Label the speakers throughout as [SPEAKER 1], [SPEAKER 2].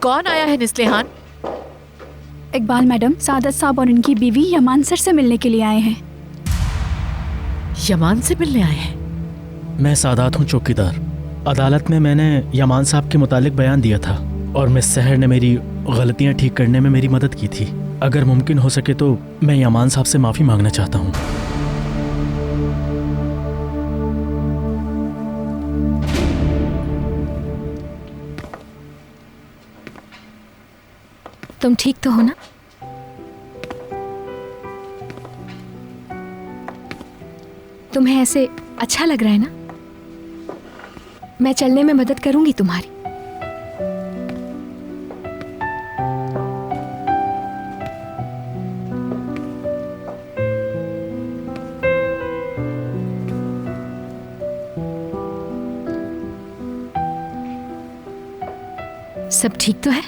[SPEAKER 1] कौन आया है निस्लिहान?
[SPEAKER 2] इकबाल मैडम, सादत साहब और उनकी बीवी यमान सर से मिलने के लिए आए हैं।
[SPEAKER 1] यमान से मिलने आए हैं?
[SPEAKER 3] मैं सादात हूँ चौकीदार। अदालत में मैंने यमान साहब के मुतालिक बयान दिया था और मिस सहर ने मेरी गलतियाँ ठीक करने में मेरी मदद की थी। अगर मुमकिन हो सके तो मैं यमान साहब से माफ़ी मांगना चाहता हूँ।
[SPEAKER 4] तुम ठीक तो हो ना? तुम्हें ऐसे अच्छा लग रहा है ना? मैं चलने में मदद करूंगी तुम्हारी। सब ठीक तो है?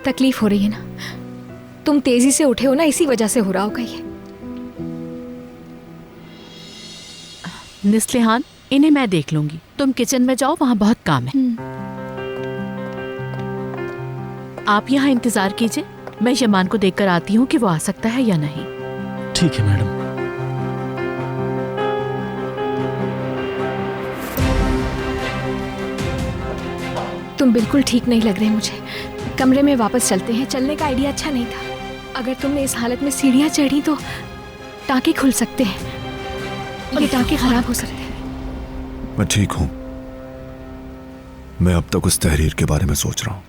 [SPEAKER 4] तकलीफ हो रही है ना? तुम तेजी से उठे हो ना, इसी वजह से हो रहा होगा ये।
[SPEAKER 1] निस्लिहान, इन्हें मैं देख लूंगी। तुम किचन में जाओ, वहां बहुत काम है। आप यहाँ इंतजार कीजिए, मैं यमान को देखकर आती हूँ कि वो आ सकता है या नहीं।
[SPEAKER 3] ठीक है मैडम।
[SPEAKER 4] तुम बिल्कुल ठीक नहीं लग रहे मुझे। कमरे में वापस चलते हैं। चलने का आइडिया अच्छा नहीं था। अगर तुमने इस हालत में सीढ़ियां चढ़ी तो टाँके खुल सकते हैं। ये टाँके खराब हो सकते हैं।
[SPEAKER 5] मैं ठीक हूं। मैं अब तक उस तहरीर के बारे में सोच रहा हूं।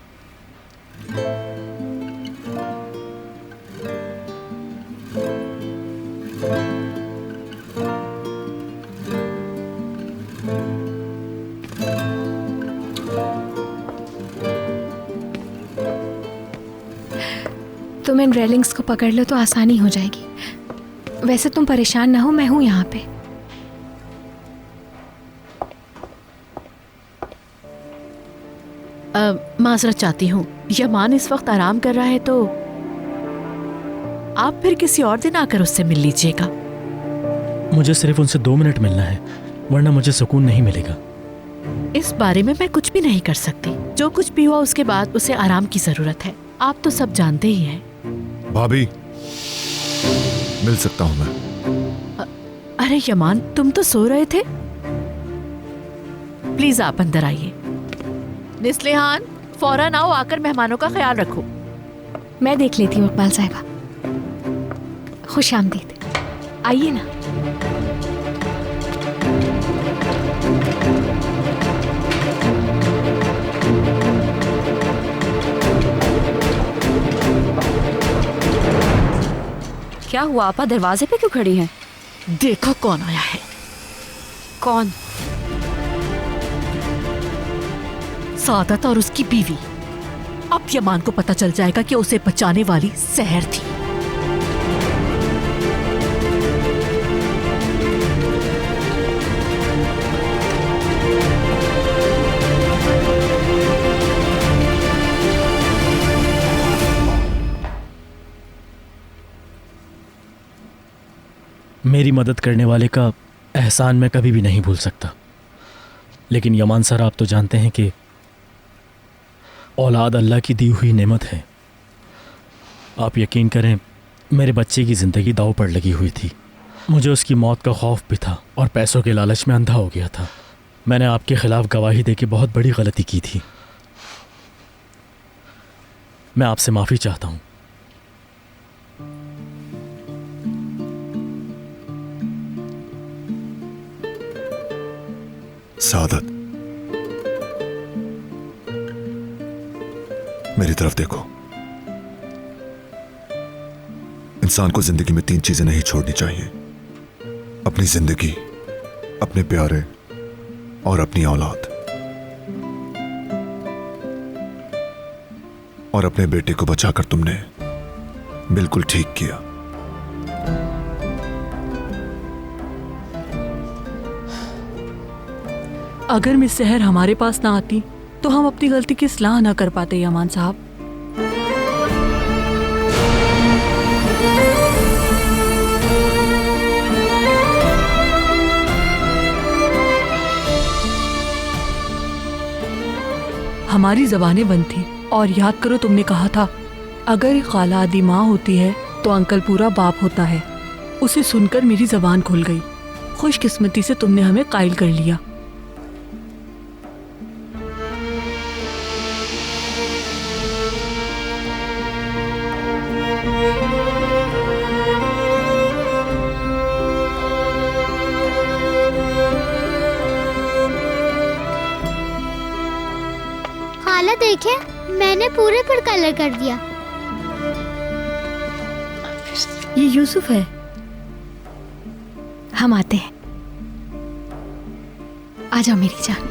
[SPEAKER 4] तुम इन रेलिंग्स को पकड़ लो तो आसानी हो जाएगी। वैसे तुम परेशान ना हो, मैं हूं यहाँ पे।
[SPEAKER 1] माजरत चाहती हूँ, यमान इस वक्त आराम कर रहा है तो आप फिर किसी और दिन आकर उससे मिल लीजिएगा।
[SPEAKER 3] मुझे सिर्फ उनसे 2 मिनट मिलना है, वरना मुझे सुकून नहीं मिलेगा।
[SPEAKER 1] इस बारे में मैं कुछ भी नहीं कर सकती। जो कुछ भी हुआ उसके बाद उसे आराम की जरूरत है। आप तो सब जानते ही हैं।
[SPEAKER 5] भाभी, मिल सकता हूं मैं?
[SPEAKER 1] अरे यमान, तुम तो सो रहे थे। प्लीज आप अंदर आइए। निस्लिहान, फौरन आओ, आकर मेहमानों का ख्याल रखो।
[SPEAKER 4] मैं देख लेती हूँ इकबाल साहिबा। खुश आमदीद। आइए ना।
[SPEAKER 2] क्या हुआ आपा, दरवाजे पे क्यों खड़ी हैं?
[SPEAKER 1] देखो कौन आया है।
[SPEAKER 2] कौन?
[SPEAKER 1] सादत और उसकी बीवी। अब यमान को पता चल जाएगा कि उसे बचाने वाली सहर थी।
[SPEAKER 3] मेरी मदद करने वाले का एहसान मैं कभी भी नहीं भूल सकता। लेकिन यमान सर, आप तो जानते हैं कि औलाद अल्लाह की दी हुई नेमत है। आप यकीन करें, मेरे बच्चे की ज़िंदगी दांव पर लगी हुई थी। मुझे उसकी मौत का खौफ भी था और पैसों के लालच में अंधा हो गया था। मैंने आपके खिलाफ गवाही देके बहुत बड़ी गलती की थी। मैं आपसे माफ़ी चाहता हूँ।
[SPEAKER 5] सादत, मेरी तरफ देखो। इंसान को जिंदगी में 3 चीजें नहीं छोड़नी चाहिए: अपनी जिंदगी, अपने प्यारे और अपनी औलाद। और अपने बेटे को बचाकर तुमने बिल्कुल ठीक किया।
[SPEAKER 6] अगर मिस सहर हमारे पास ना आती तो हम अपनी गलती की इस्लाह ना कर पाते यमान साहब। हमारी जबानें बंद थी। और याद करो, तुमने कहा था अगर खाला आदि माँ होती है तो अंकल पूरा बाप होता है। उसे सुनकर मेरी जबान खुल गई। खुशकिस्मती से तुमने हमें कायल कर लिया।
[SPEAKER 7] खाला देखे, मैंने पूरे पर कलर कर दिया।
[SPEAKER 2] ये यूसुफ है।
[SPEAKER 4] हम आते हैं। आ जाओ मेरी जान।